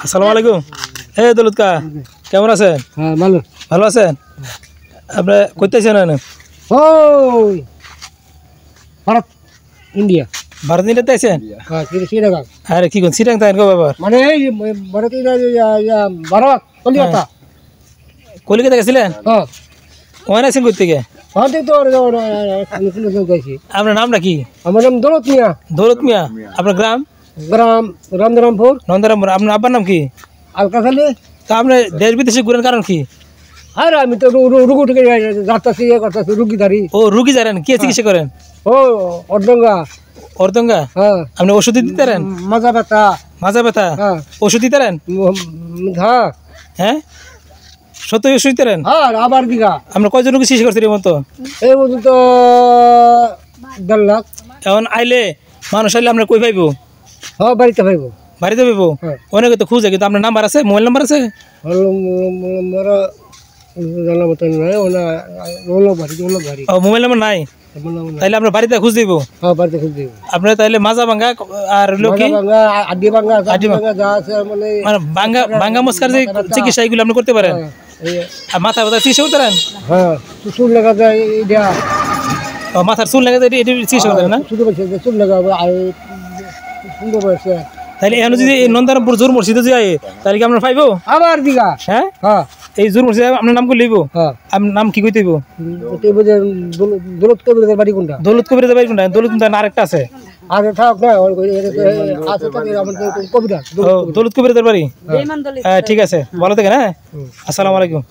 আসসালামু আলাইকুম। এই দৌলত কা কেমন আছেন? হ্যাঁ ভালো। ভালো আছেন? আপনি কইতেছেন না? ওই ভারত ইন্ডিয়া। ভারত ইন্ডিয়াতে আছেন? হ্যাঁ শ্রীলঙ্কা। আরে কি কোন সিটাং তাইন গো ব্যাপার? মানে এই ভারত ভারত কলিকাতা। কলিকাতা গেছিলেন? হ্যাঁ ওখানে আছেন কই থেকে? ভারতে তো গেছি। আপনার নামটা কি? আমার নাম দৌলত মিয়া। দৌলত মিয়া। আপনার গ্রাম? গ্রাম রামধরামপুর। নন্দরামপুর। আপনার আব্বার নাম কি? আলকাখালী। তা আপনি দেশ বিদেশে ঘুরেন কারণ কি? আর আমি তো রুগু থেকে যাচ্ছি করতেছি রুগীধারী। ও রুগী জানেন কি চিকিৎসা করেন? ও অর্ধঙ্গা। অর্ধঙ্গা? হ্যাঁ। আপনি ওষুধ দিতে পারেন? মাজা ব্যথা। মাজা ব্যথা? হ্যাঁ। ওষুধ দিতে পারেন? হ্যাঁ। হ্যাঁ সত্যি ওষুধ দিতে পারেন? হ্যাঁ আবার দিঘা। আপনার কয়জন রুগী চিকিৎসা করছেন এই মতো? এই পর্যন্ত 1.5 লাখ। এখন আইলে মানুষ আইলে আপনার কই পাইবো? হ্যাঁ বাড়িতে পাইব। বাড়িতে পাইবো? হ্যাঁ। অনেকে তো খুঁজে কিন্তু আপনার নাম্বার আছে? মোবাইল নাম্বার আছে? জানা মতো নাই ওনা বাড়ি। ও মোবাইল নাম্বার নাই? তাইলে আপনার বাড়িতে খুঁজ দিব? হ্যাঁ বাড়িতে খুঁজ দিব। আপনার তাইলে মাজা ভাঙ্গা আর লোকি আড্ডি ভাঙ্গা যা আছে মানে ভাঙ্গা ভাঙ্গা মস্কার যে চিকিৎসা এগুলো আপনি করতে পারেন? আর মাথা ব্যথা চিকিৎসা করতে পারেন? হ্যাঁ চুল লাগা যায় এটা। ও মাথার চুল লাগা যায় এটি চিকিৎসা করতে পারেন না? চুল লাগা আর সুন্দর হয়েছে। তাহলে এখন যদি নন্দরামপুর জোর মসজিদে যাই তাহলে কি আপনার পাইবো? আবার দিঘা। হ্যাঁ হ্যাঁ এই জোর মসজিদে আপনার নাম করে লইব? হ্যাঁ। আপনার নাম কি কইতে হইব? দৌলত কবিরের বাড়ি কোনটা? দৌলত কবিরের বাড়ি কোনটা? দৌলত কিন্তু আরেকটা আছে। আগে থাক না আছে কবিরা। দৌলত কবিরের বাড়ি? ঠিক আছে ভালো থাকেন। হ্যাঁ আসসালামু আলাইকুম।